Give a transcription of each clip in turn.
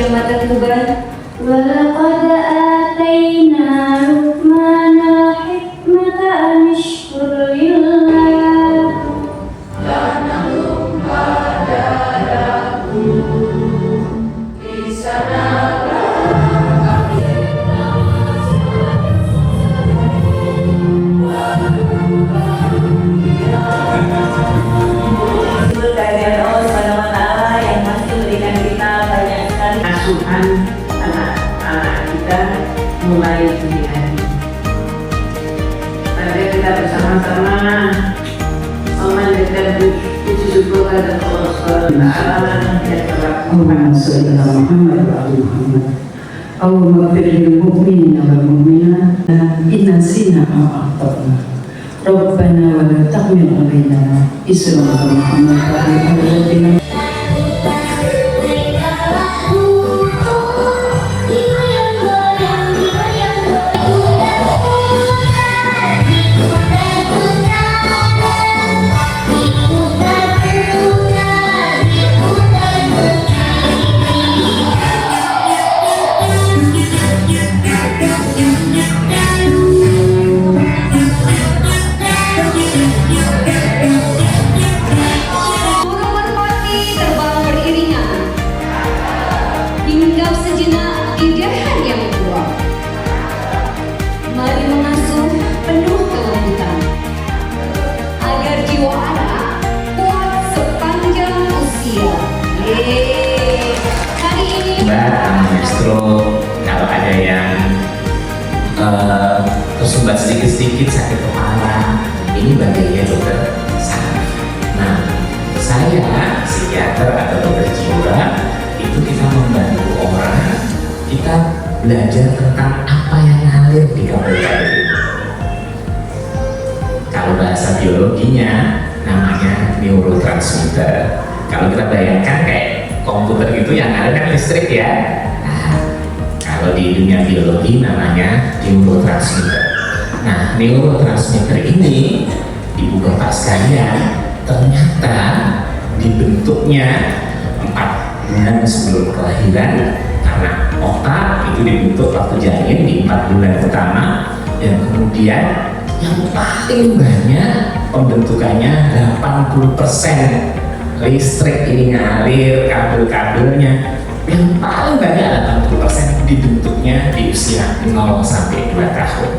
mata tuban. Walaqad atayna Luqmana hikmata an ishkur lillah. Asuhan anak-anak kita mulai dini hari. Mari kita bersama-sama memanjatkan puji syukur kepada Allah Subhanahu Allahumma sholli ala Muhammad wa ali Muhammad. Allahumma ighfir lil mu'minina wal mu'minat inna sina wa akhtana. Rabbana wa la tahmil 'alaina isran kama hamaltahu 'ala alladziina kalau ada yang tersumbat sedikit-sedikit sakit kepala, ini bagiannya dokter saraf. Nah, saya psikiater atau dokter jiwa itu kita membantu orang, kita belajar tentang apa yang ngalir di kabel-kabel itu. Kalau bahasa biologinya namanya neurotransmitter. Kalau kita bayangkan kayak komputer itu yang ada kan listrik ya. Nah, kalau di dunia biologi namanya neurotransmitter. Nah, neurotransmitter ini ibu bapak sekalian ternyata dibentuknya 4 bulan sebelum kelahiran, karena otak itu dibentuk waktu janin di 4 bulan pertama, dan kemudian yang paling banyak pembentukannya 80% listrik ini ngalir kabel-kabelnya, yang paling banyak 80% dibentuknya di usia 0 sampai 2 tahun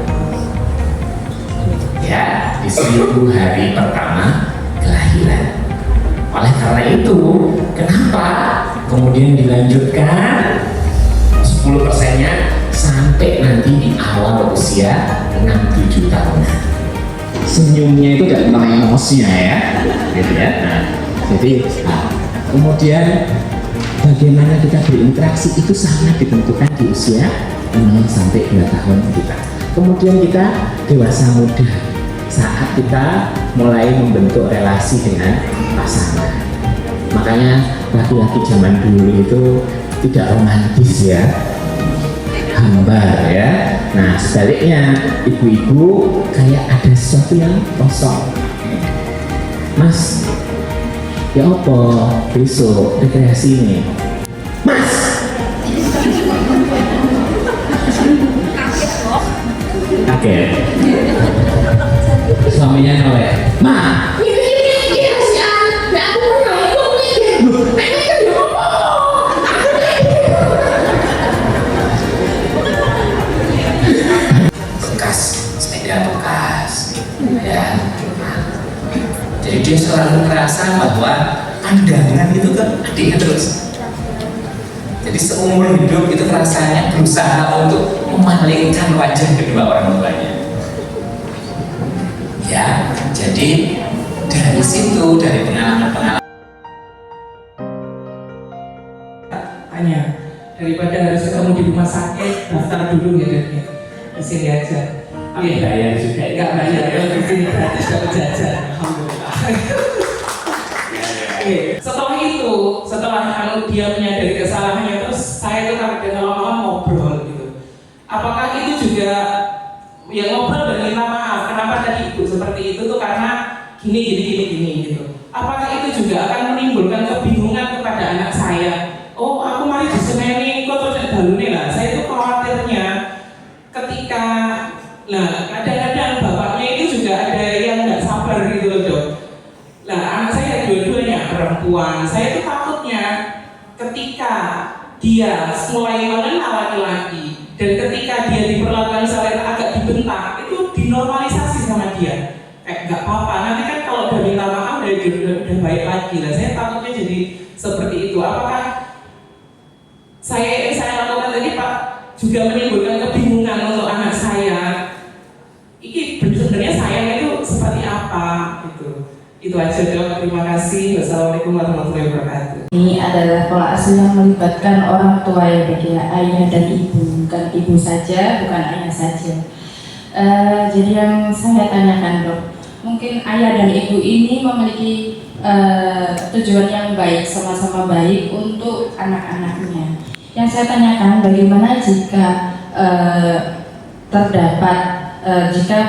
ya, di 1000 hari pertama kelahiran. Oleh karena itu, kenapa kemudian dilanjutkan 10%-nya sampai nanti di awal usia 6-7 tahun. Senyumnya itu gak tentang emosinya ya, gitu ya. Nah, jadi kemudian bagaimana kita berinteraksi itu sangat ditentukan di usia 0 sampai 2 tahun kita. Kemudian kita dewasa muda, saat kita mulai membentuk relasi dengan pasangan. Makanya laki-laki zaman dulu itu tidak romantis ya, hambar ya. Nah, sebaliknya ibu-ibu kayak ada sesuatu yang kosong. Mas, ya apa besok rekreasi ini? Mas, kaget. Suaminya noleh. Ma, ini ya, nggak aku mau ngomong ini. Ini kan dia ngomong. Bekas sepeda bekas, ya. Jadi dia selalu merasa bahwa pandangan itu kan adiknya terus. Jadi seumur hidup itu rasanya berusaha untuk memalingkan wajah kedua orang tuanya. Ya, jadi dari situ, dari pengalaman-pengalaman, hanya daripada harus ketemu di rumah sakit, daftar dulu ya, di sini aja. Iya, bayar juga. Enggak bayar, ya di sini gratis dapat jajan. Alhamdulillah. Setelah itu, setelah kalau dia menyadari kesalahannya, terus saya itu dengan lama-lama ngobrol gitu. Apakah itu juga ya ngobrol dan minta maaf? Kenapa tadi ibu seperti itu tuh karena gini gitu. Apakah itu juga akan menimbulkan kebingungan kepada anak saya? Oh, aku mari diseneni perempuan. Saya tuh takutnya ketika dia mulai mengenal laki-laki dan ketika dia diperlakukan misalnya agak dibentak, itu dinormalisasi sama dia. Kayak nggak apa-apa, nanti kan kalau udah minta maaf udah baik lagi lah. Saya takutnya jadi seperti itu. Apakah saya lakukan tadi Pak juga menimbulkan kebingungan untuk anak saya? Ini sebenarnya sayang itu seperti apa gitu. Itu aja dok, terima kasih. Wassalamualaikum warahmatullahi wabarakatuh. Ini adalah pola asuh yang melibatkan orang tua ya Dok ya, ayah dan ibu, bukan ibu saja, bukan ayah saja. Jadi yang saya tanyakan Dok, mungkin ayah dan ibu ini memiliki tujuan yang baik, sama-sama baik untuk anak-anaknya. Yang saya tanyakan, bagaimana jika jika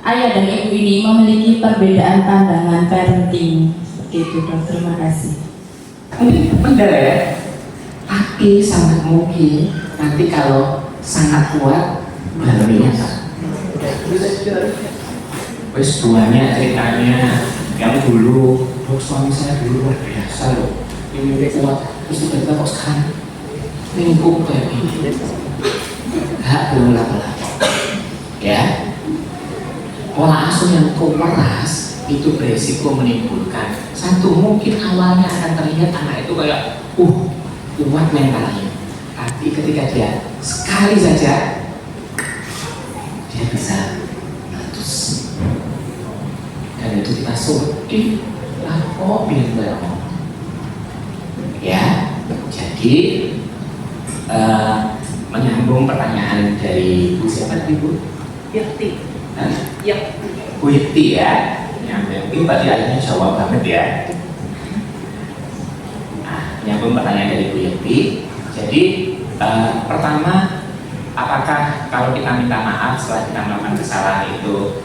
ayah dan ibu ini memiliki perbedaan pandangan parenting seperti itu Dok. Terima kasih. Ini benar ya, tapi sangat mungkin nanti kalau sangat kuat barunya wes buahnya ceritanya yang dulu suami saya dulu luar biasa loh, ini udah kuat terus tiba-tiba kok sekarang minggu kayak gini, gak berulang-ulang ya. Pola asuh yang keras itu berisiko menimbulkan satu, mungkin awalnya akan terlihat anak itu kayak kuat mentalnya, tapi ketika dia sekali saja dia bisa meletus dan itu kita suruh kok biar ya. Jadi menyambung pertanyaan dari Bu siapa tadi Bu? Yati. Bu Yati ya, yang mungkin tadi akhirnya jawab banget ya. Nah, nyambung pertanyaan dari Bu Yati. Jadi pertama, apakah kalau kita minta maaf setelah kita melakukan kesalahan itu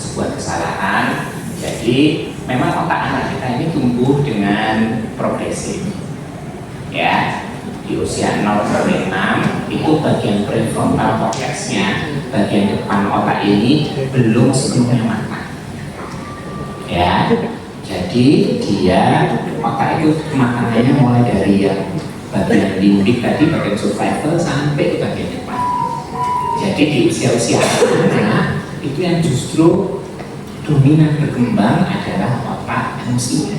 sebuah kesalahan? Jadi memang otak anak kita ini tumbuh dengan progresif, ya. Di usia 0 sampai 6 itu bagian prefrontal cortex-nya, bagian depan otak ini belum sepenuhnya matang, ya. Jadi dia otak itu matangannya mulai dari yang bagian limbik tadi, bagian survival sampai ke bagian depan. Jadi di usia-usia anak itu yang justru dominan berkembang adalah otak emosinya,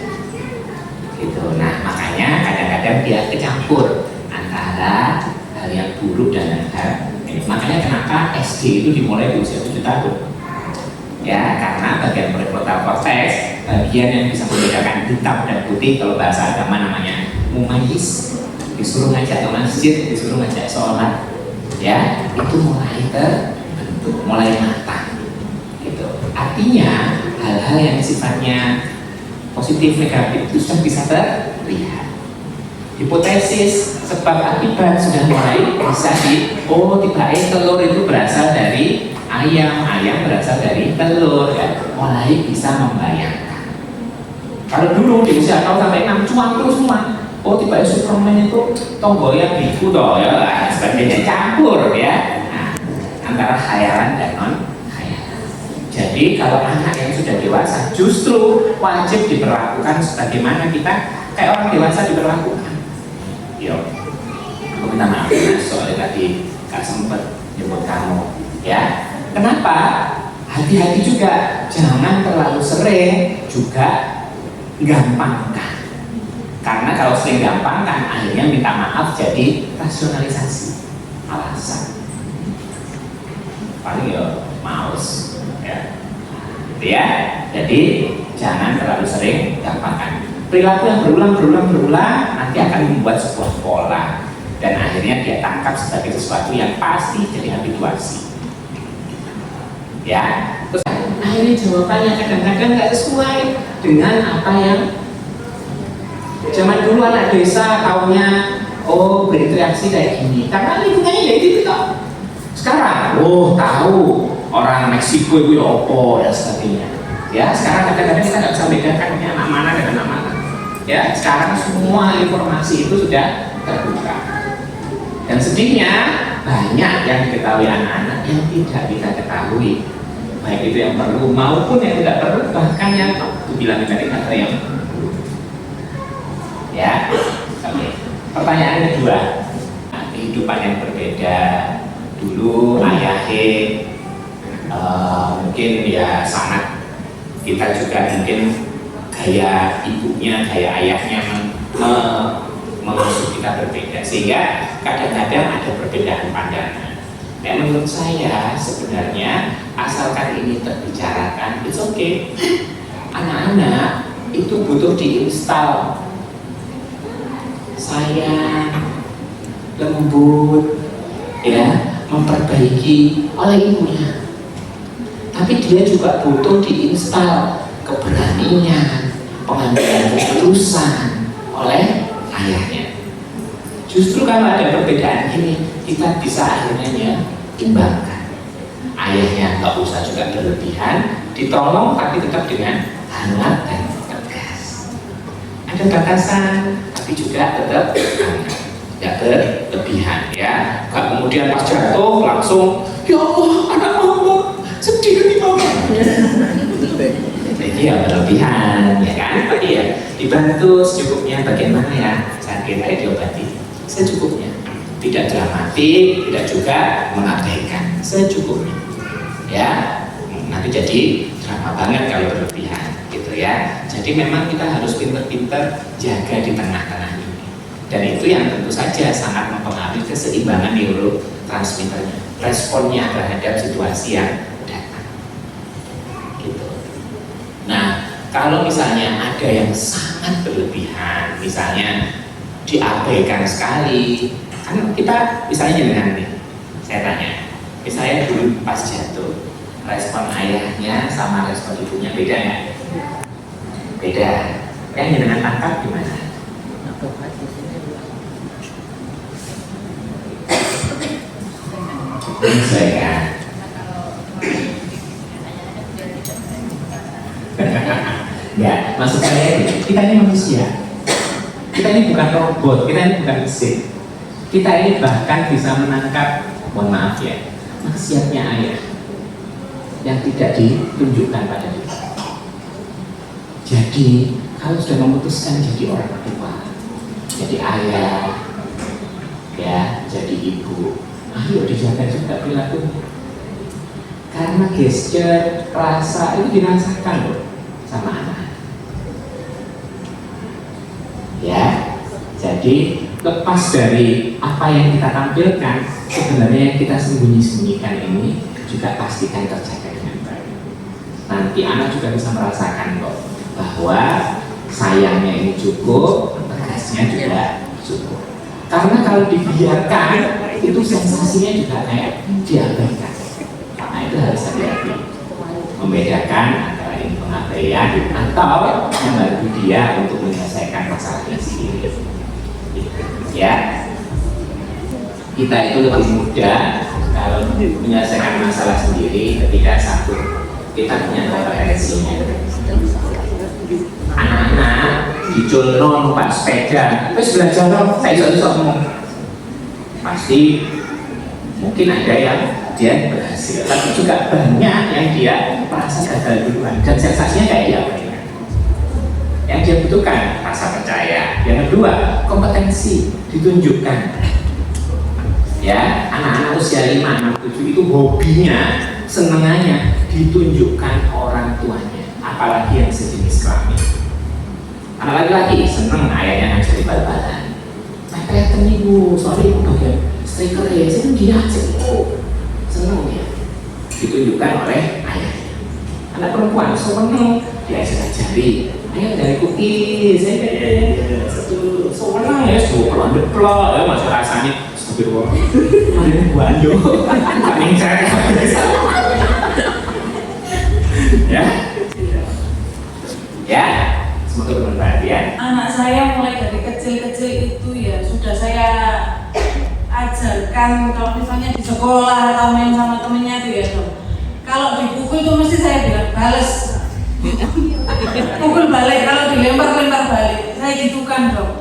gitu. Nah makanya kadang-kadang dia kecampur antara hal yang buruk dan hal ini. Makanya kenapa SD itu dimulai di usia 7 tahun, ya, karena bagian prefrontal cortex, bagian yang bisa membedakan hitam dan putih, kalau bahasa agama namanya mumayyiz, disuruh ngajak ke masjid, disuruh ngajak sholat, ya, itu mulai terbentuk, mulai matang, gitu. Artinya hal-hal yang sifatnya positif negatif itu sudah bisa terlihat. Hipotesis sebab akibat sudah mulai bisa tiba telur itu berasal dari ayam berasal dari telur, ya, mulai bisa membayangkan. Kalau dulu di usia 0 sampai 6 cuan terus semua, tiba Superman itu tombol yang biku toh, ya, sebagainya campur, ya. Nah, antara khayalan dan non khayalan. Jadi kalau anak yang sudah dewasa justru wajib diperlakukan sebagaimana kita kayak orang dewasa diperlakukan. Yo, aku minta maaf soalnya tadi gak sempat nyebut kamu, ya. Kenapa? Hati-hati juga, jangan terlalu sering juga gampangkan. Karena kalau sering gampangkan, akhirnya minta maaf jadi rasionalisasi, alasan. Paling ya males, ya. Gitu ya. Jadi jangan terlalu sering gampangkan. Perilaku yang berulang nanti akan membuat sebuah pola dan akhirnya dia tangkap sebagai sesuatu yang pasti jadi habituasi, ya. Terus akhirnya jawabannya kadang-kadang nggak sesuai dengan apa yang zaman dulu anak desa taunya, berinteraksi kayak gini karena lingkungannya ya gitu toh. Sekarang tahu orang Meksiko itu ya opo dan sebagainya, ya. Sekarang kadang-kadang kita nggak bisa bedakan ini anak mana dan anak mana. Ya, sekarang semua informasi itu sudah terbuka. Dan sedihnya banyak yang diketahui anak-anak yang tidak kita ketahui, baik itu yang perlu maupun yang tidak perlu, bahkan yang dibilang tadi ada yang Ya, oke. Pertanyaan kedua, kehidupan yang berbeda. Dulu ayahnya mungkin ya sangat, kita juga mungkin gaya ibunya, gaya ayahnya mengasuh kita berbeda, sehingga kadang-kadang ada perbedaan pandangan. Nah, menurut saya sebenarnya asalkan ini terbicarakan, it's okay. Anak-anak itu butuh diinstal sayang, lembut, ya, memperbaiki oleh ibunya. Tapi dia juga butuh diinstal keberanian, pengambilan keputusan oleh ayahnya. Justru kalau ada perbedaan ini, kita bisa akhirnya imbangkan. Ayahnya nggak usah juga berlebihan, ditolong tapi tetap dengan hangat dan tegas. Ada batasan, tapi juga tetap hangat, nggak berlebihan, ya. Nggak kemudian pas jatuh langsung, ya Allah, anak mama sedih nih mama. Jadi ya berlebihan, ya kan? Tapi ya dibantu secukupnya. Bagaimana ya? Sakit aja diobati secukupnya, tidak dramatik, tidak juga mengabaikan, secukupnya. Ya, nanti jadi drama banget kalau berlebihan, gitu ya. Jadi memang kita harus pinter-pinter jaga di tengah-tengah ini. Dan itu yang tentu saja sangat mempengaruhi keseimbangan neurotransmitternya, responnya terhadap situasi yang datang. Gitu. Nah, kalau misalnya ada yang sangat berlebihan, misalnya diabaikan sekali, kan kita misalnya dengan nih, saya tanya, misalnya dulu pas jatuh, respon ayahnya sama respon ibunya beda nggak? Beda. Yang dengan tangkap gimana? Menyesuaikan. Ya, maksud saya kita ini manusia. Kita ini bukan robot, kita ini bukan mesin. Kita ini bahkan bisa menangkap, mohon maaf ya, maksiatnya ayah yang tidak ditunjukkan pada kita. Jadi kalau sudah memutuskan jadi orang tua, jadi ayah, ya, jadi ibu, ayo dijaga juga perilakunya. Karena gesture, rasa itu dirasakan loh sama anak. Ya, jadi lepas dari apa yang kita tampilkan, sebenarnya yang kita sembunyi-sembunyikan ini juga pastikan terjaga dengan baik. Nanti anak juga bisa merasakan kok bahwa sayangnya ini cukup, tegasnya juga cukup. Karena kalau dibiarkan, itu sensasinya juga kayak diabaikan. Nah, itu harus hati-hati membedakan antara ini pengabaian atau membantu dia untuk menyelesaikan masalahnya sendiri. Ya, kita itu lebih mudah kalau menyelesaikan masalah sendiri ketika satu kita punya kompetensinya. Anak-anak diculno numpak sepeda, terus belajar dong, saya iso ngomong. Pasti mungkin ada yang dia berhasil, tapi juga banyak yang dia merasa gagal duluan dan sensasinya kayak dia. Yang dia butuhkan rasa percaya. Yang kedua, kompetensi ditunjukkan. Ya, anak-anak usia 5, 6, 7 itu hobinya, senengannya ditunjukkan orang tuanya, apalagi yang sejenis kelamin. Anak laki-laki seneng ayahnya ngajari bal-balan. Nah, kelihatan ibu, sorry ibu bagian striker ya, saya dia seneng ya, ditunjukkan oleh ayahnya. Anak perempuan seneng diajari, ayo dari cookies, satu seneng ya, semua pelon ya, masuk rasanya seperti itu. Ada yang buanjo, kami cari ya, ya. Semoga bermanfaat ya. Anak saya mulai dari kecil-kecil itu ya sudah saya ajarkan kalau misalnya di sekolah atau main sama temennya itu ya dong. Kalau dipukul itu mesti saya bilang bales, pukul balik, kalau dilempar balik. Saya gitukan dong.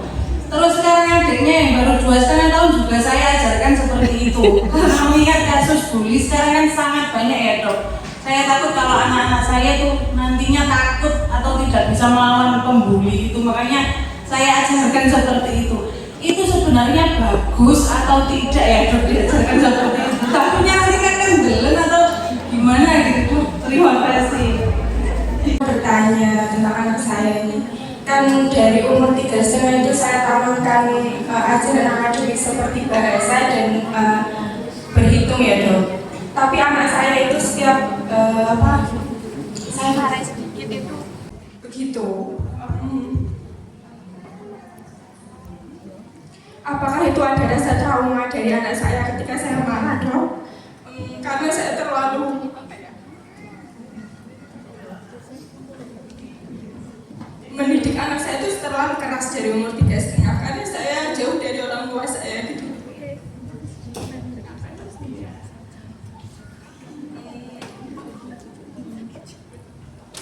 Terus sekarang adiknya yang baru 2,5 tahun juga saya ajarkan seperti itu. Karena mengingat kasus bully sekarang kan sangat banyak ya dok. Saya takut kalau anak-anak saya itu nantinya takut atau tidak bisa melawan pembuli itu, makanya saya ajarkan seperti itu sebenarnya bagus atau tidak ya dok diajarkan seperti itu, takutnya nanti kan kendelen atau gimana gitu. Terima kasih. Bertanya tentang anak saya ini, kan dari umur 3,5 itu saya tanamkan ajaran akademik seperti bahasa dan berhitung ya dok. Tapi anak saya itu setiap saya marah sedikit itu begitu. Apakah itu ada rasa trauma dari anak saya ketika saya marah dok? Karena saya terlalu mendidik anak saya itu terlalu keras dari umur 3,5 karena saya jauh dari orang tua saya gitu.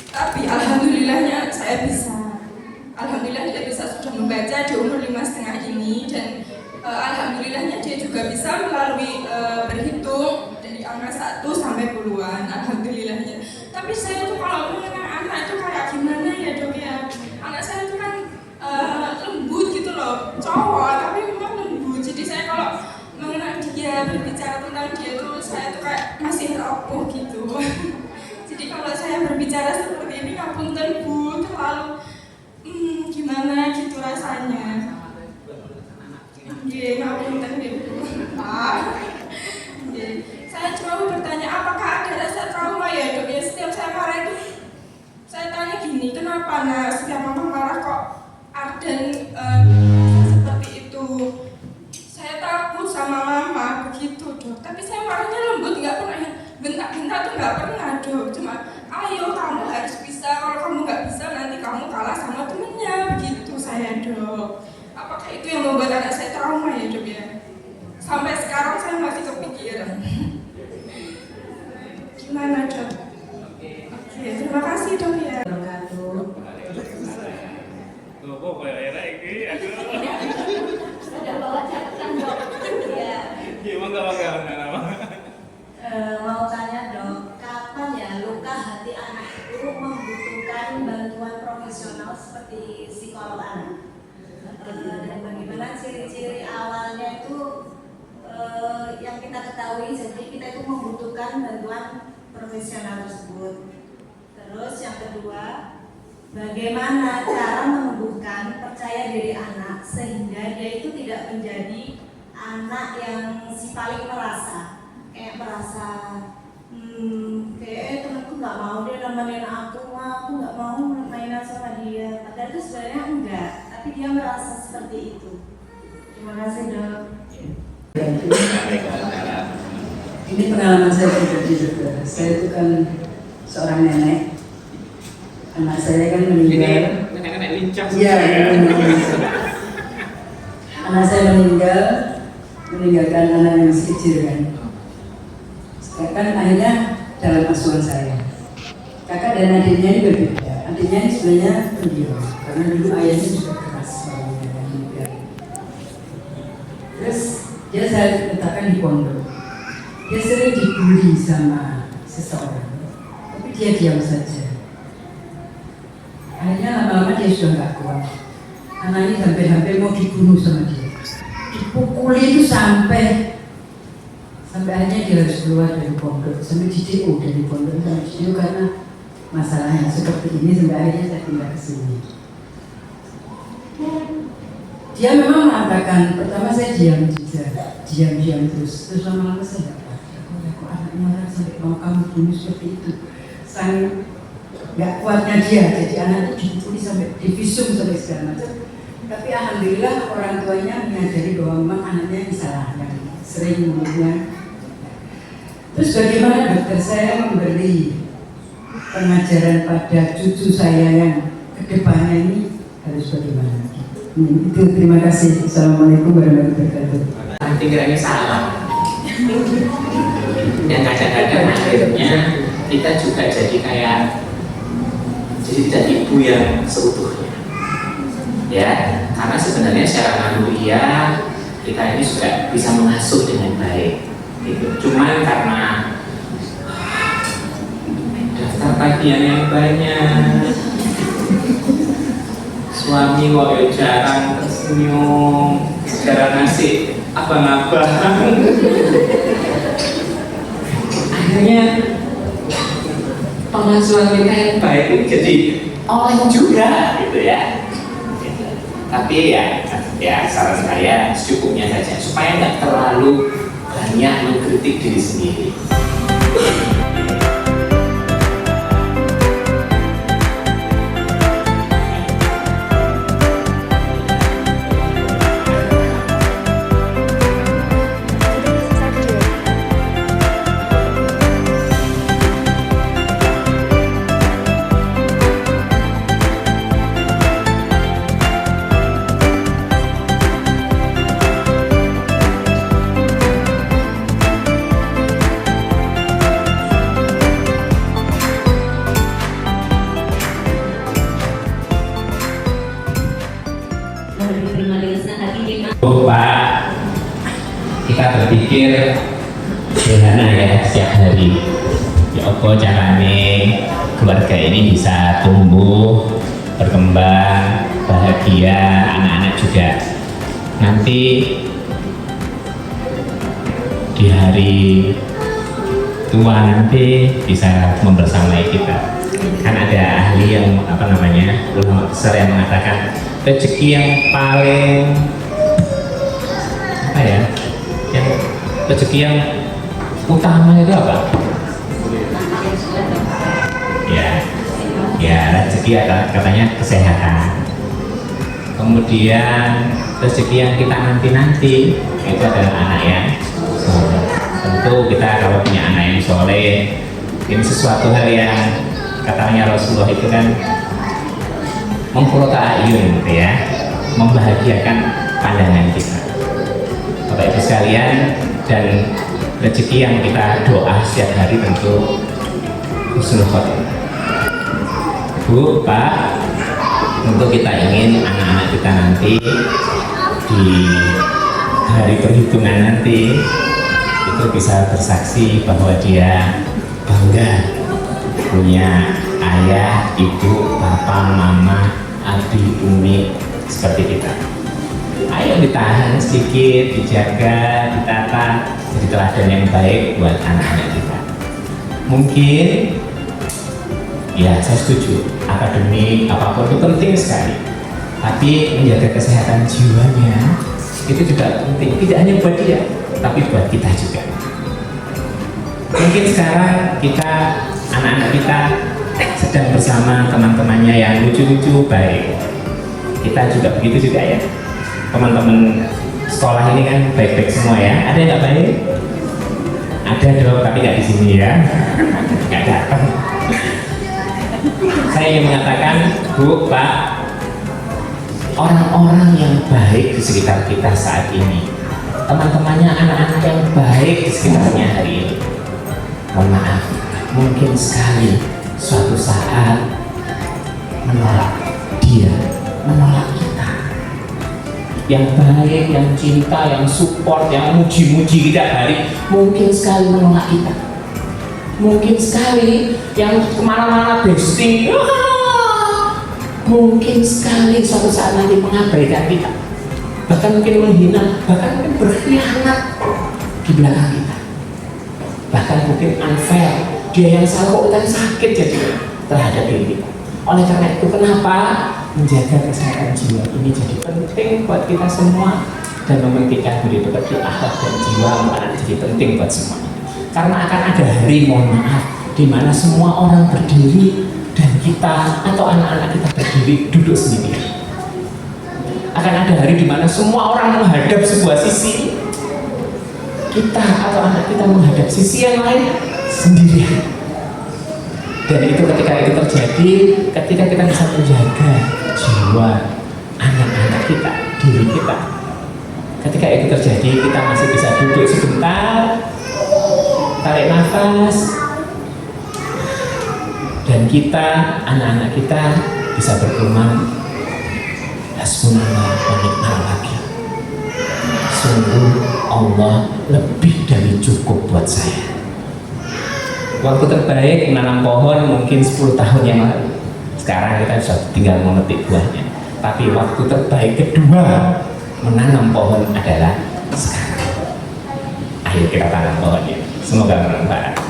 Tapi alhamdulillahnya saya bisa. Alhamdulillah dia bisa sudah membaca di umur 5,5 ini dan alhamdulillahnya dia juga bisa melalui berhitung dari angka 1 sampai puluhan. Alhamdulillahnya. Tapi saya tuh kalau mengenal anak itu kayak gimana ya dok ya? Anak saya itu kan lembut gitu loh, cowok tapi memang lembut. Jadi saya kalau mengenal dia, berbicara tentang dia tuh saya tuh kayak masih rapuh gitu. Jadi kalau saya berbicara seperti ini ngapunten Bu, terlalu gimana gitu rasanya. Iya, ngapunten Bu. Saya cuma mau bertanya apakah ada rasa trauma ya dok ya? Setiap saya marah itu saya tanya gini, kenapa nah setiap mama marah kok Arden seperti itu? Saya takut sama mama begitu dok. Tapi saya marahnya lembut, nggak pernah bentak-bentak tuh nggak pernah dok. Cuma ayo kamu harus bisa, kalau kamu nggak bisa nanti kamu kalah sama temennya begitu saya dok. Apakah itu yang membuat anak saya trauma ya dok ya? Sampai sekarang saya masih kepikiran. Gimana dok? Oke, terima kasih dok ya. Mau tanya dok, kapan ya luka hati anak itu membutuhkan bantuan profesional seperti psikolog anak? Dan bagaimana ciri-ciri awalnya itu yang kita ketahui, jadi kita itu membutuhkan bantuan profesional tersebut. Terus yang kedua, bagaimana cara menumbuhkan percaya diri anak sehingga dia itu tidak menjadi anak yang si paling merasa kayak temanku nggak mau dia nemenin aku nggak mau mainan sama dia, padahal itu sebenarnya enggak, tapi dia merasa seperti itu. Terima kasih dok. Ini pengalaman saya pribadi juga. Saya itu kan seorang nenek. Anak saya kan meninggal. Nenek lincah. Iya. Anak saya meninggalkan anak yang masih kecil kan. Kan akhirnya dalam asuhan saya. Kakak dan adiknya ini berbeda. Adiknya ini sebenarnya pendiam karena dulu ayahnya juga keras suaminya dan meninggal. Terus dia saya letakkan di pondok. Dia sering dibully sama seseorang, tapi dia diam saja. Akhirnya lama-lama dia sudah nggak kuat. Anaknya hampir-hampir mau dibunuh sama dia. Dipukuli itu sampai akhirnya dia harus keluar dari pondok, sampai DO dari pondok, sampai DO karena masalah yang seperti ini, sampai akhirnya saya pindah ke sini. Dia memang mengatakan, pertama saya diam terus lama-lama saya dapat. Kok anaknya orang sampai mau kamu bunuh seperti itu, sang nggak kuatnya dia, jadi anak itu dipukuli sampai divisum sampai segala macam. Tapi alhamdulillah orang tuanya menyadari bahwa memang anaknya disalahkan, sering mulutnya. Terus bagaimana dokter saya memberi pengajaran pada cucu saya yang kedepannya ini harus bagaimana? Itu terima kasih. Assalamualaikum warahmatullahi wabarakatuh. Pikirannya salah. Dan kadang-kadang akhirnya kita juga jadi tidak ibu yang seutuhnya. Ya, karena sebenarnya secara manusia kita ini juga bisa mengasuh dengan baik. Gitu. Cuman karena daftar tagihan yang banyak, suami kok ya jarang tersenyum, jarang ngasih abang-abang. Akhirnya pengasuhan kita yang baik itu jadi oleng juga gitu ya. Tapi ya saran saya secukupnya saja supaya nggak terlalu banyak mengkritik diri sendiri. Pak, kita berpikir sederhana ya setiap hari. Ya apa caranya keluarga ini bisa tumbuh, berkembang, bahagia, anak-anak juga nanti di hari tua nanti bisa membersamai kita. Kan ada ahli yang ulama besar yang mengatakan rezeki yang paling yang rezeki yang utama itu apa? Ya rezeki katanya kesehatan. Kemudian rezeki yang kita nanti itu adalah anak yang soleh. Tentu kita kalau punya anak yang soleh, ini sesuatu hal yang katanya Rasulullah itu kan memperoleh ayun gitu ya, membahagiakan pandangan kita. Bapak Ibu sekalian, dan rezeki yang kita doa setiap hari tentu husnul khotimah. Bu, Pak, tentu kita ingin anak-anak kita nanti di hari perhitungan nanti itu bisa bersaksi bahwa dia bangga punya ayah, ibu, bapak, mama, adik, umi seperti kita. Ayo ditahan sedikit, dijaga, ditata, jadi teladan yang baik buat anak-anak kita. Mungkin, ya saya setuju, akademik, apapun itu penting sekali. Tapi menjaga kesehatan jiwanya, itu juga penting. Tidak hanya buat dia, tapi buat kita juga. Mungkin sekarang kita, anak-anak kita sedang bersama teman-temannya yang lucu-lucu, baik. Kita juga begitu juga ya. Teman-teman sekolah ini kan baik-baik semua ya. Ada yang nggak baik? Ada dong, tapi nggak di sini ya. Nggak datang. Saya ingin mengatakan, Bu, Pak, orang-orang yang baik di sekitar kita saat ini, teman-temannya anak-anak yang baik di sekitarnya hari ini, mohon maaf, mungkin sekali suatu saat menolak dia, menolak kita. Yang baik, yang cinta, yang support, yang muji-muji kita hari, mungkin sekali menolak kita. Mungkin sekali yang kemana-mana bestie, mungkin sekali suatu saat nanti mengabaikan kita, bahkan mungkin menghina, bahkan mungkin berkhianat di belakang kita, bahkan mungkin unfair, dia yang salah kok kita sakit jadi terhadap diri kita. Oleh karena itu, kenapa menjaga kesehatan jiwa ini jadi penting buat kita semua, dan mementingkan budi pekerti akhlak dan jiwa akan jadi penting buat semua. Karena akan ada hari, mohon maaf, di mana semua orang berdiri dan kita atau anak-anak kita berdiri duduk sendiri. Akan ada hari di mana semua orang menghadap sebuah sisi, kita atau anak kita menghadap sisi yang lain sendirian. Dan itu ketika itu terjadi, ketika kita bisa menjaga jiwa anak-anak kita, diri kita, ketika itu terjadi, kita masih bisa duduk sebentar, tarik nafas, dan kita, anak-anak kita bisa bergumam, hasbunallah wa ni'mal wakil. Sungguh Allah lebih dari cukup buat saya. Waktu terbaik menanam pohon mungkin 10 tahun yang lalu. Sekarang kita sudah tinggal memetik buahnya. Tapi waktu terbaik kedua menanam pohon adalah sekarang. Ayo kita tanam pohonnya. Semoga bermanfaat.